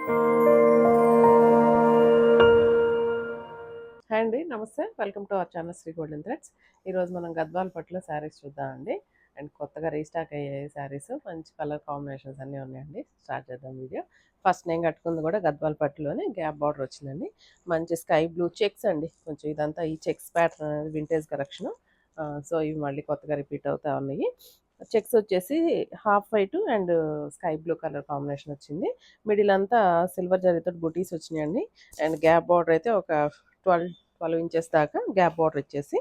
Hi అండి, నమస్తే. Welcome to our channel Shri Golden Threads. ఈరోజు మనం గద్వాల పట్టులో శారీస్ చూద్దామండి. అండ్ కొత్తగా రీస్టాక్ అయ్యాయి శారీస్, మంచి కలర్ కాంబినేషన్స్ అన్నీ ఉన్నాయండి. స్టార్ట్ చేద్దాం వీడియో. ఫస్ట్ నేను కట్టుకుంది కూడా గద్వాల పట్టులోనే గ్యాప్ బార్డర్ వచ్చిందండి. మంచి స్కై బ్లూ చెక్స్ అండి. కొంచెం ఇదంతా ఈ చెక్స్ ప్యాటర్న్ అనేది వింటేజ్ కలెక్షన్. సో ఇవి మళ్ళీ కొత్తగా రిపీట్ అవుతా ఉన్నాయి. చెక్స్ వచ్చేసి half white and sky blue colour combination వచ్చింది. మిడిల్ అంతా సిల్వర్ జరీతో బుటీస్ వచ్చినాయండి. అండ్ గ్యాప్ బార్డర్ అయితే ఒక 12 ఇంచెస్ దాకా గ్యాప్ బార్డర్ ఇచ్చేసి,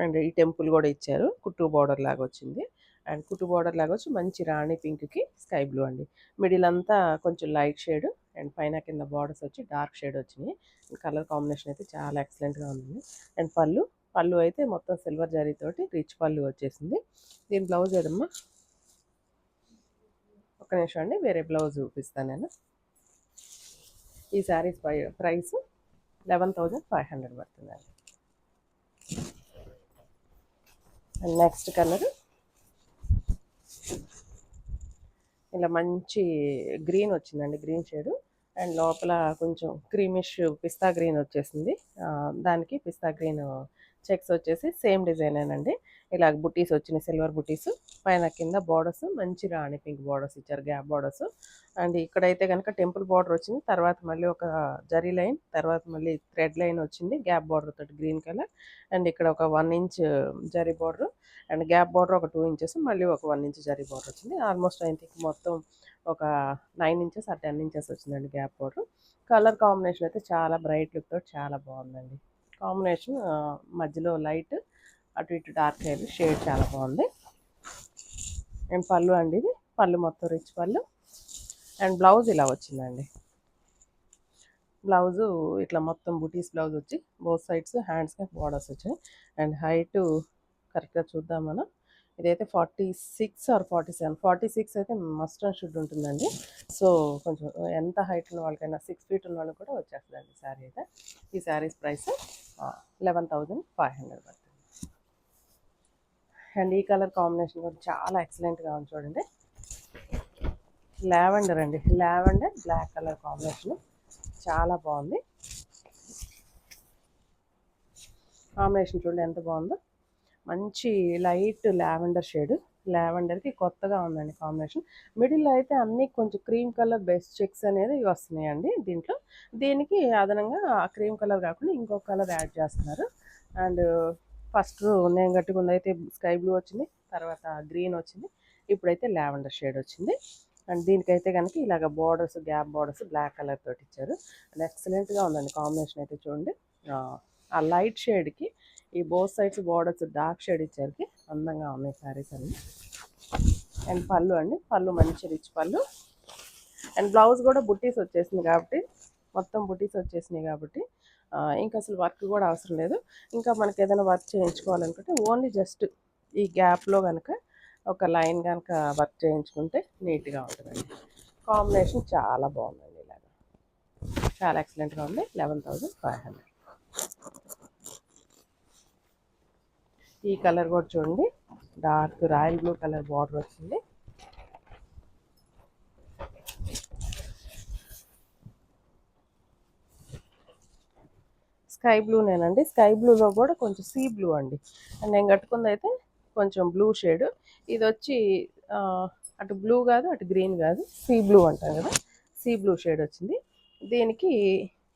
అండ్ ఈ టెంపుల్ కూడా ఇచ్చారు. కుట్టు బార్డర్ లాగా వచ్చింది. అండ్ కుట్టు బార్డర్ లాగా వచ్చి మంచి రాణి పింక్కి స్కై బ్లూ అండి. మిడిల్ అంతా కొంచెం లైట్ షేడ్ అండ్ పైన కింద బార్డర్స్ వచ్చి డార్క్ షేడ్ వచ్చినాయి. కలర్ కాంబినేషన్ అయితే చాలా ఎక్సలెంట్గా ఉంది. అండ్ పళ్ళు అయితే మొత్తం సిల్వర్ జరీతోటి రిచ్ పళ్ళు వచ్చేసింది. దీని బ్లౌజ్ ఏదమ్మా, ఒక నిమిషం అండి, వేరే బ్లౌజ్ చూపిస్తాను నేను. ఈ శారీస్ ప్రైస్ 11,500 పడుతుందండి. అండ్ నెక్స్ట్ కలర్ ఇలా మంచి గ్రీన్ వచ్చిందండి, గ్రీన్ షేడ్. అండ్ లోపల కొంచెం క్రీమిష్ పిస్తా గ్రీన్ వచ్చేసింది. దానికి పిస్తా గ్రీన్ చెక్స్ వచ్చేసి సేమ్ డిజైనేనండి. ఇలా బుటీస్ వచ్చినాయి, సిల్వర్ బుటీస్. పైన కింద బార్డర్స్ మంచి రాణి పింక్ బార్డర్స్ ఇచ్చారు, గ్యాప్ బార్డర్స్. అండ్ ఇక్కడైతే కనుక టెంపుల్ బార్డర్ వచ్చింది, తర్వాత మళ్ళీ ఒక జరీ లైన్, తర్వాత మళ్ళీ థ్రెడ్ లైన్ వచ్చింది గ్యాప్ బార్డర్ తోటి గ్రీన్ కలర్. అండ్ ఇక్కడ ఒక 1 inch zari border and gap border ఒక 2 ఇంచెస్, మళ్ళీ ఒక 1 ఇంచ్ జరీ బార్డర్ వచ్చింది. ఆల్మోస్ట్ ఐ థింక్ మొత్తం ఒక 9 ఇంచెస్ ఆ 10 ఇంచెస్ వచ్చిందండి గ్యాప్ బార్డర్. కలర్ కాంబినేషన్ అయితే చాలా బ్రైట్ లుక్ తోటి చాలా బాగుందండి. కాంబినేషన్ మధ్యలో లైట్, అటు ఇటు డార్క్ షేడ్ చాలా బాగుంది. అండ్ పళ్ళు అండి, ఇది పళ్ళు మొత్తం రిచ్ పళ్ళు. అండ్ బ్లౌజ్ ఇలా వచ్చిందండి. బ్లౌజు ఇట్లా మొత్తం బుటీస్ బ్లౌజ్ వచ్చి బోత్ సైడ్స్ హ్యాండ్స్కి బార్డర్స్ వచ్చాయి. అండ్ హైట్ కరెక్ట్గా చూద్దాం మనం. ఇదైతే 46 ఆర్ 47, 46 అయితే మస్ట్ అండ్ షుడ్ ఉంటుందండి. సో కొంచెం ఎంత హైట్ ఉన్న వాళ్ళకైనా 6 ఫీట్ ఉన్న వాళ్ళకి కూడా వచ్చేస్తుందండి శారీ అయితే. ఈ శారీస్ ప్రైస్ 11,500 పడుతుంది. అండ్ ఈ కలర్ కాంబినేషన్ కూడా చాలా ఎక్సలెంట్గా ఉంది చూడండి. లావెండర్ అండి, లావెండర్ బ్లాక్ కలర్ కాంబినేషన్ చాలా బాగుంది. కాంబినేషన్ చూడండి ఎంత బాగుందో. మంచి లైట్ లావెండర్ షేడ్, లావెండర్కి కొత్తగా ఉందండి కాంబినేషన్. మిడిల్లో అయితే అన్నీ కొంచెం క్రీమ్ కలర్ బెస్ట్ చెక్స్ అనేది వస్తున్నాయండి దీంట్లో. దీనికి అదనంగా క్రీమ్ కలర్ కాకుండా ఇంకొక కలర్ యాడ్ చేస్తున్నారు. అండ్ ఫస్ట్ నేను కట్టుకుంది అయితే స్కై బ్లూ వచ్చింది, తర్వాత గ్రీన్ వచ్చింది, ఇప్పుడైతే లావెండర్ షేడ్ వచ్చింది. అండ్ దీనికైతే కనుక ఇలాగ borders, gap borders black colour తోటి ఇచ్చారు. అండ్ ఎక్సలెంట్గా ఉందండి కాంబినేషన్ అయితే చూడండి. ఆ లైట్ షేడ్కి ఈ both sides borders dark shade ఇచ్చారికి అందంగా ఉన్నాయి శారీస్ అన్ని. అండ్ పళ్ళు అండి, పళ్ళు మంచి రిచ్ పళ్ళు. అండ్ బ్లౌజ్ కూడా బుట్టీస్ వచ్చేసింది కాబట్టి, మొత్తం బుట్టీస్ వచ్చేసినాయి కాబట్టి ఇంకా అసలు వర్క్ కూడా అవసరం లేదు. ఇంకా మనకి ఏదైనా వర్క్ చేయించుకోవాలనుకుంటే ఓన్లీ జస్ట్ ఈ గ్యాప్లో కనుక ఒక లైన్ కనుక వర్క్ చేయించుకుంటే నీట్గా ఉంటుందండి. కాంబినేషన్ చాలా బాగుందండి, ఇలాగా చాలా ఎక్సలెంట్గా ఉంది. 11,500. ఈ కలర్ కూడా చూడండి, dark royal blue colour border వచ్చింది. స్కై బ్లూనేనండి, స్కై బ్లూలో కూడా కొంచెం సీ బ్లూ అండి. అండ్ నేను కట్టుకుంది అయితే కొంచెం బ్లూ షేడ్. ఇది వచ్చి అటు బ్లూ కాదు, అటు గ్రీన్ కాదు, సీ బ్లూ అంటాం కదా, సీ బ్లూ షేడ్ వచ్చింది. దీనికి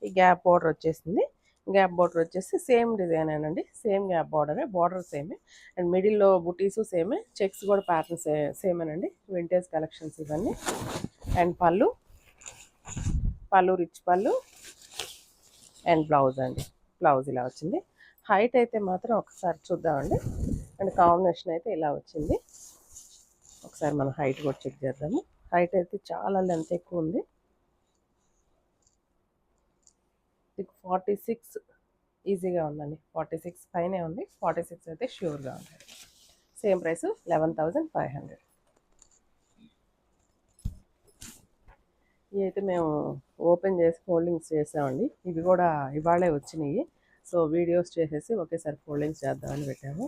ఈ గ్యాప్ బార్డర్ వచ్చేసింది. గ్యాప్ బార్డర్ వచ్చేసి సేమ్ డిజైనేనండి, సేమ్ గ్యాప్ బార్డరే, బార్డర్ సేమే. అండ్ మిడిల్లో బుటీసు సేమే, చెక్స్ కూడా ప్యాటర్న్ సేమేనండి, వింటేజ్ కలెక్షన్స్ ఇవన్నీ. అండ్ పళ్ళు రిచ్ పళ్ళు. అండ్ బ్లౌజ్ అండి, బ్లౌజ్ ఇలా వచ్చింది. హైట్ అయితే మాత్రం ఒకసారి చూద్దామండి. అండ్ కాంబినేషన్ అయితే ఇలా వచ్చింది. ఒకసారి మనం హైట్ కూడా చెక్ చేద్దాము. హైట్ అయితే చాలా లెంత్ ఎక్కువ ఉంది. 46 ఈజీగా ఉందండి, 46 పైనే ఉంది, 46 అయితే ష్యూర్గా ఉంది. Same price 11,500. ఇవి అయితే మేము ఓపెన్ చేసి ఫోల్డింగ్స్ చేసామండి. ఇవి కూడా ఇవాళే వచ్చినాయి. సో వీడియోస్ చేసేసి ఒకేసారి ఫోల్డింగ్స్ చేద్దామని పెట్టాము.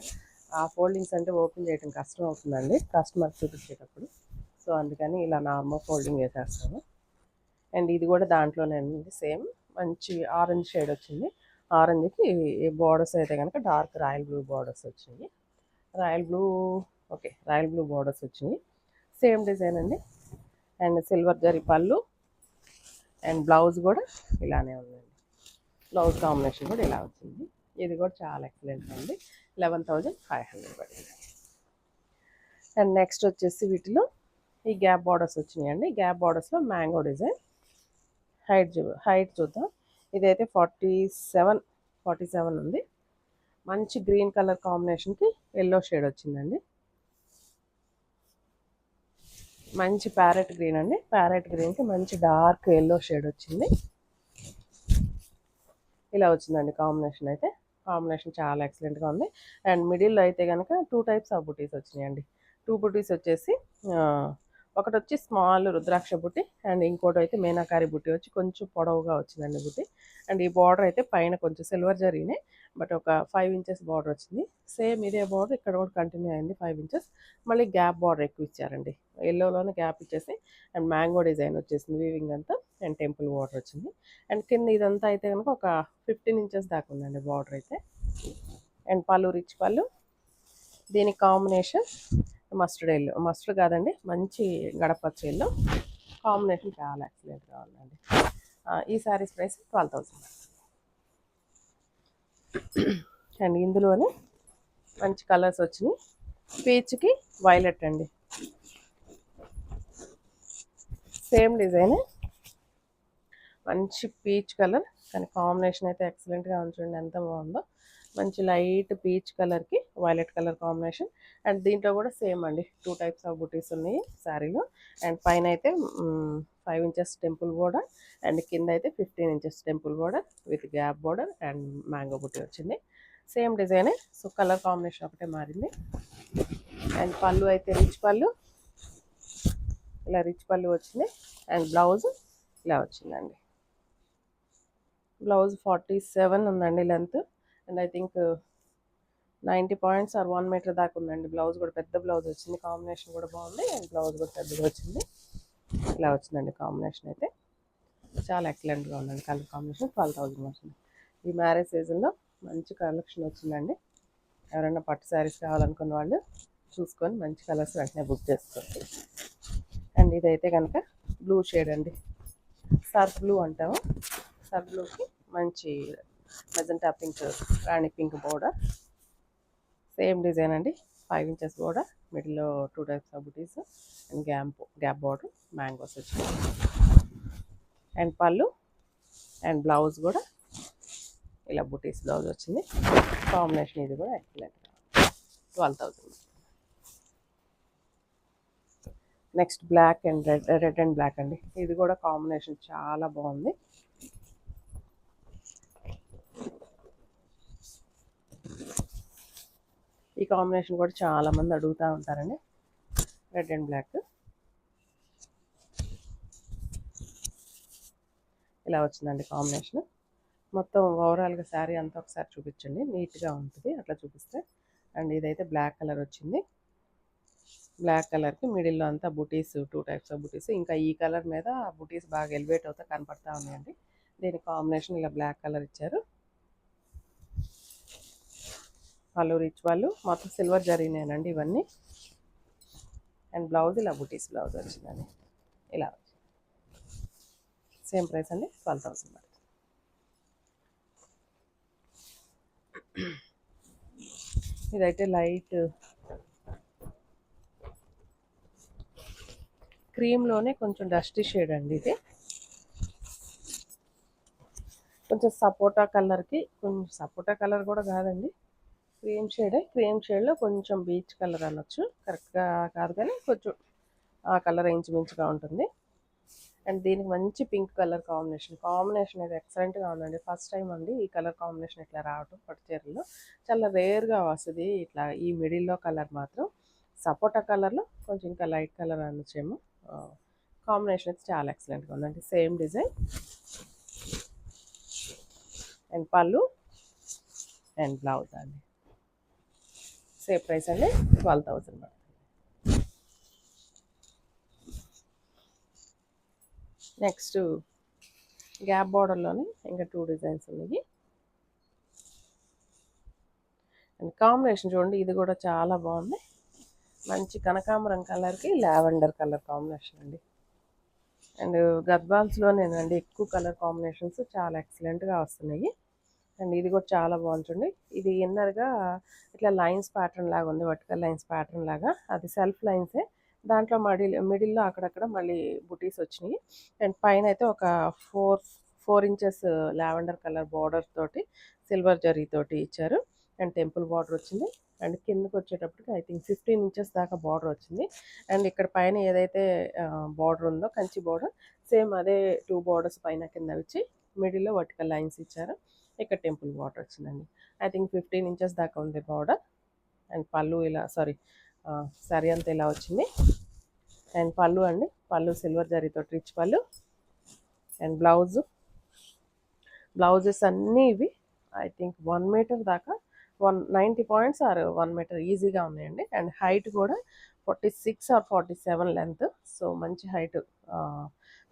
ఆ ఫోల్డింగ్స్ అంటే ఓపెన్ చేయడం కష్టం అవుతుందండి కస్టమర్ చూపించేటప్పుడు. సో అందుకని ఇలా నార్మల్ ఫోల్డింగ్ చేసేస్తాము. అండ్ ఇది కూడా దాంట్లోనే అండి సేమ్ మంచి ఆరెంజ్ షేడ్ వచ్చింది. ఆరెంజ్కి బార్డర్స్ అయితే కనుక డార్క్ రాయల్ బ్లూ బార్డర్స్ వచ్చినాయి. Royal blue okay royal blue borders వచ్చినాయి. సేమ్ డిజైన్ అండి. అండ్ సిల్వర్ జరీ పళ్ళు అండ్ బ్లౌజ్ కూడా ఇలానే ఉందండి. బ్లౌజ్ కాంబినేషన్ కూడా ఇలా వచ్చింది. ఇది కూడా చాలా ఎక్సలెంట్ ఉంది. 11,500 పడింది. అండ్ నెక్స్ట్ వచ్చేసి వీటిలో ఈ గ్యాప్ బార్డర్స్ వచ్చినాయండి. గ్యాప్ బార్డర్స్లో మ్యాంగో డిజైన్. హైట్ చూద్దాం. ఇదైతే 47 ఉంది. మంచి గ్రీన్ కలర్ కాంబినేషన్కి ఎల్లో షేడ్ వచ్చిందండి. మంచి ప్యారెట్ గ్రీన్ అండి. ప్యారెట్ గ్రీన్కి మంచి డార్క్ ఎల్లో షేడ్ వచ్చింది. ఇలా వచ్చిందండి కాంబినేషన్ అయితే. కాంబినేషన్ చాలా ఎక్సలెంట్గా ఉంది. అండ్ మిడిల్లో అయితే కనుక 2 టైప్స్ ఆఫ్ బుటీస్ వచ్చినాయండి. 2 బుటీస్ వచ్చేసి ఒకటి వచ్చి స్మాల్ రుద్రాక్ష బుట్టి అండ్ ఇంకోటి అయితే మీనాకారి బుట్టి వచ్చి కొంచెం పొడవుగా వచ్చిందండి బుట్టి. అండ్ ఈ బార్డర్ అయితే పైన కొంచెం సిల్వర్ జరీనే బట్ ఒక 5 ఇంచెస్ బార్డర్ వచ్చింది. సేమ్ ఇదే బార్డర్ ఇక్కడ కూడా కంటిన్యూ అయింది 5 ఇంచెస్. మళ్ళీ గ్యాప్ బార్డర్ ఎక్కువ ఇచ్చారండి. ఎల్లోలోనే గ్యాప్ ఇచ్చేసి అండ్ మ్యాంగో డిజైన్ వచ్చేసింది వీవింగ్ అంతా. అండ్ టెంపుల్ బార్డర్ వచ్చింది. అండ్ కింద ఇదంతా అయితే కనుక ఒక 15 ఇంచెస్ దాకా ఉందండి బార్డర్ అయితే. అండ్ పళ్ళు రిచ్ పళ్ళు. దీని కాంబినేషన్ మస్టర్డ్ ఎల్లో, మస్టర్డ్ కాదండి మంచి గడపచ్చ ఎల్లో. కాంబినేషన్ చాలా ఎక్సలెంట్గా ఉందండి. ఈ శారీస్ ప్రైస్ 12,000. అండ్ ఇందులోనే మంచి కలర్స్ వచ్చినాయి. పీచ్కి వైలెట్ అండి. సేమ్ డిజైన్ మంచి పీచ్ కలర్ కానీ కాంబినేషన్ అయితే ఎక్సలెంట్గా ఉంచండి ఎంత బాగుందో. మంచి లైట్ పీచ్ కలర్కి వైలెట్ కలర్ కాంబినేషన్. అండ్ దీంట్లో కూడా సేమ్ అండి 2 టైప్స్ ఆఫ్ బుటీస్ ఉన్నాయి శారీలో. అండ్ పైన అయితే 5 ఇంచెస్ టెంపుల్ బోర్డర్ అండ్ కింద అయితే 15 inches temple border with gap border and mango బుటీ వచ్చింది. సేమ్ డిజైనే. సో కలర్ కాంబినేషన్ ఒకటే మారింది. అండ్ పళ్ళు అయితే రిచ్ పళ్ళు. ఇలా రిచ్ పళ్ళు వచ్చింది. అండ్ బ్లౌజ్ ఇలా వచ్చిందండి. బ్లౌజ్ 47 ఉందండి length. And I think 90 points or 1 metre దాకా ఉందండి. బ్లౌజ్ కూడా పెద్ద బ్లౌజ్ వచ్చింది. కాంబినేషన్ కూడా బాగుంది. అండ్ బ్లౌజ్ కూడా పెద్దగా వచ్చింది. ఇలా వచ్చిందండి కాంబినేషన్ అయితే. చాలా ఎక్సలెంట్గా ఉందండి కలర్ కాంబినేషన్. 12,000 వచ్చింది. ఈ మ్యారేజ్ సీజన్లో మంచి కలెక్షన్ వచ్చిందండి. ఎవరైనా పట్టు శారీస్ కావాలనుకున్న వాళ్ళు చూసుకొని మంచి కలర్స్ వెంటనే బుక్ చేసుకోండి. అండ్ ఇదైతే కనుక బ్లూ షేడ్ అండి. సర్ఫ్ బ్లూ అంటాము. సర్ఫ్ బ్లూకి మంచి magenta pink, rani pink border. Same design అండి. 5 ఇంచెస్ బోర్డర్. మిడిల్లో 2 types of butis and gap border mangoes వచ్చింది. అండ్ పళ్ళు అండ్ బ్లౌజ్ కూడా ఇలా బుటీస్ బ్లౌజ్ వచ్చింది. కాంబినేషన్ ఇది కూడా excellent. 12,000. Next black and red and black అండి. ఇది కూడా కాంబినేషన్ చాలా బాగుంది. ఈ కాంబినేషన్ కూడా చాలామంది అడుగుతూ ఉంటారండి. రెడ్ అండ్ బ్లాక్ ఇలా వచ్చిందండి కాంబినేషన్. మొత్తం ఓవరాల్గా శారీ అంతా ఒకసారి చూపించండి. నీట్గా ఉంటుంది అట్లా చూపిస్తే. అండ్ ఇదైతే బ్లాక్ కలర్ వచ్చింది. బ్లాక్ కలర్కి మిడిల్లో అంతా బుటీస్ 2 టైప్స్ ఆఫ్ బుటీస్. ఇంకా ఈ కలర్ మీద బుటీస్ బాగా ఎలివేట్ అవుతా కనపడతా ఉన్నాయండి. దీని కాంబినేషన్ ఇలా బ్లాక్ కలర్ ఇచ్చారు. వాళ్ళు రిచ్ వాళ్ళు మొత్తం సిల్వర్ జరీనేనండి ఇవన్నీ. అండ్ బ్లౌజ్ ఇలా బుటీస్ బ్లౌజ్ వచ్చిందండి. ఇలా సేమ్ ప్రైస్ అండి 12,000. ఇదైతే లైట్ క్రీమ్లోనే కొంచెం డస్టీ షేడ్ అండి. ఇది కొంచెం సపోటా కలర్కి, కొంచెం సపోటా కలర్ కూడా కాదండి, క్రీమ్ షేడే. క్రీమ్ షేడ్లో కొంచెం బీచ్ కలర్ అనొచ్చు. కరెక్ట్గా కాదు కానీ కొంచెం ఆ కలర్ ఇంచుమించుగా ఉంటుంది. అండ్ దీనికి మంచి పింక్ కలర్ కాంబినేషన్ అయితే ఎక్సలెంట్గా ఉందండి. ఫస్ట్ టైం అండి ఈ కలర్ కాంబినేషన్ ఇట్లా రావటం పట్టు చీరల్లో. చాలా రేర్గా వస్తుంది ఇట్లా. ఈ మిడిల్లో కలర్ మాత్రం సపోటా కలర్లో కొంచెం ఇంకా లైట్ కలర్ అనొచ్చేమో. కాంబినేషన్ అయితే చాలా ఎక్సలెంట్గా ఉందండి. సేమ్ డిజైన్ అండ్ పళ్ళు అండ్ బ్లౌజ్ అండి. సేమ్ ప్రైస్ అండి 12,000. నెక్స్ట్ గ్యాప్ బార్డర్లోనే ఇంకా 2 డిజైన్స్ ఉన్నాయి. అండ్ కాంబినేషన్ చూడండి, ఇది కూడా చాలా బాగుంది. మంచి కనకాంబరం కలర్కి లావెండర్ కలర్ కాంబినేషన్ అండి. అండ్ గద్వాల్స్లోనేనండి ఎక్కువ కలర్ కాంబినేషన్స్ చాలా ఎక్సలెంట్గా వస్తున్నాయి. అండ్ ఇది కూడా చాలా బాగుంటుంది. ఇది ఇన్నర్గా ఇట్లా లైన్స్ ప్యాటర్న్ లాగా ఉంది, వర్టికల్ లైన్స్ ప్యాటర్న్ లాగా. అది సెల్ఫ్ లైన్సే, దాంట్లో మిడిల్లో అక్కడక్కడ మళ్ళీ బుటీస్ వచ్చినాయి. అండ్ పైన అయితే ఒక 4 ఇంచెస్ లావెండర్ కలర్ బార్డర్ తోటి సిల్వర్ జరీ తోటి ఇచ్చారు. అండ్ టెంపుల్ బార్డర్ వచ్చింది. అండ్ కిందకి వచ్చేటప్పటికి ఐ థింక్ 15 ఇంచెస్ దాకా బార్డర్ వచ్చింది. అండ్ ఇక్కడ పైన ఏదైతే బార్డర్ ఉందో కంచి బార్డర్, సేమ్ అదే 2 బార్డర్స్ పైన కింద వచ్చి మిడిల్లో వర్టికల్ లైన్స్ ఇచ్చారు. ఇక్కడ టెంపుల్ బార్డర్ వచ్చిందండి. ఐ థింక్ 15 ఇంచెస్ దాకా ఉంది బార్డర్. అండ్ పళ్ళు ఇలా సారీ అంతా ఇలా వచ్చింది. అండ్ పళ్ళు అండి, పళ్ళు సిల్వర్ జరీతో రిచ్ పళ్ళు. అండ్ బ్లౌజెస్ అన్నీ ఇవి ఐ థింక్ 1 మీటర్ దాకా 190 పాయింట్స్ ఆర్ 1 మీటర్ ఈజీగా ఉన్నాయండి. అండ్ హైట్ కూడా 46 ఆర్ 47 లెంత్. సో మంచి హైట్.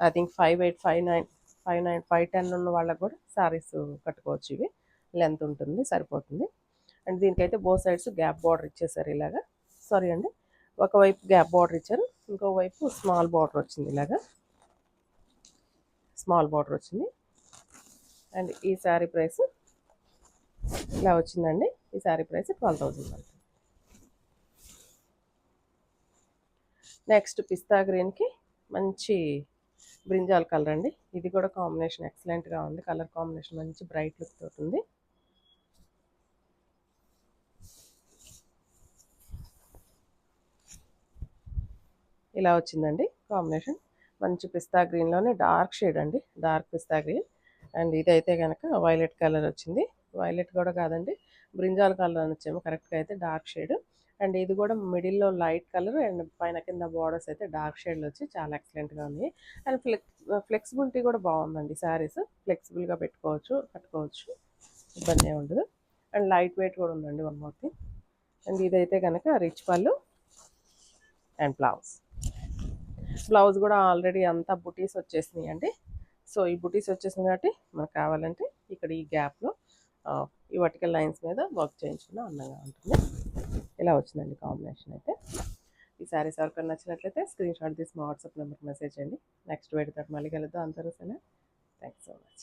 ఐ థింక్ 5'8", 5'9", 5'9", 5'10" ఉన్న వాళ్ళకి కూడా శారీస్ కట్టుకోవచ్చు. ఇవి లెంత్ ఉంటుంది, సరిపోతుంది. అండ్ దీనికైతే బోత్ సైడ్స్ గ్యాప్ బార్డర్ ఇచ్చేసారు ఇలాగా. సారీ అండి, ఒకవైపు గ్యాప్ బార్డర్ ఇచ్చారు, ఇంకోవైపు స్మాల్ బార్డర్ వచ్చింది. ఇలాగా స్మాల్ బార్డర్ వచ్చింది. అండ్ ఈ శారీ ప్రైస్ ఇలా వచ్చిందండి. ఈ శారీ ప్రైస్ 12,000. నెక్స్ట్ పిస్తా గ్రీన్కి మంచి బ్రింజాల్ కలర్ అండి. ఇది కూడా కాంబినేషన్ ఎక్సలెంట్గా ఉంది. కలర్ కాంబినేషన్ మంచి బ్రైట్ లుక్ తోటి ఉంది. ఇలా వచ్చిందండి కాంబినేషన్. మంచి పిస్తా గ్రీన్లోనే డార్క్ షేడ్ అండి, డార్క్ పిస్తా గ్రీన్. అండ్ ఇదైతే కనుక వైలెట్ కలర్ వచ్చింది. వైలెట్ కూడా కాదండి, బ్రింజాల్ కలర్ అని వచ్చేమో కరెక్ట్గా అయితే డార్క్ షేడ్. అండ్ ఇది కూడా మిడిల్లో లైట్ కలర్ అండ్ పైన కింద బార్డర్స్ అయితే డార్క్ షేడ్లు వచ్చి చాలా ఎక్సలెంట్గా ఉంది. అండ్ ఫ్లెక్సిబిలిటీ కూడా బాగుందండి. శారీస్ ఫ్లెక్సిబుల్గా కట్టుకోవచ్చు, ఇబ్బంది ఉండదు. అండ్ లైట్ వెయిట్ కూడా ఉందండి, వన్ మోర్ థింగ్. అండ్ ఇదైతే కనుక రిచ్ పళ్ళు అండ్ బ్లౌజ్ కూడా ఆల్రెడీ అంతా బుటీస్ వచ్చేసినాయి అండి. సో ఈ బుటీస్ వచ్చేసినాయి కాబట్టి మనకు కావాలంటే ఇక్కడ ఈ గ్యాప్లో ఈ వర్టికల్ లైన్స్ మీద వర్క్ చేయించుకున్న అందంగా ఉంటుంది. ఇలా వచ్చిందండి కాంబినేషన్ అయితే. ఈ శారీస్ ఎవరికైనా నచ్చినట్లయితే స్క్రీన్ షాట్ తీసి మా వాట్సాప్ నెంబర్కి మెసేజ్ చేయండి. నెక్స్ట్ వీడియోతో మళ్ళీ కలుద్దాం. అందరూ సరే, థ్యాంక్స్ సో మచ్.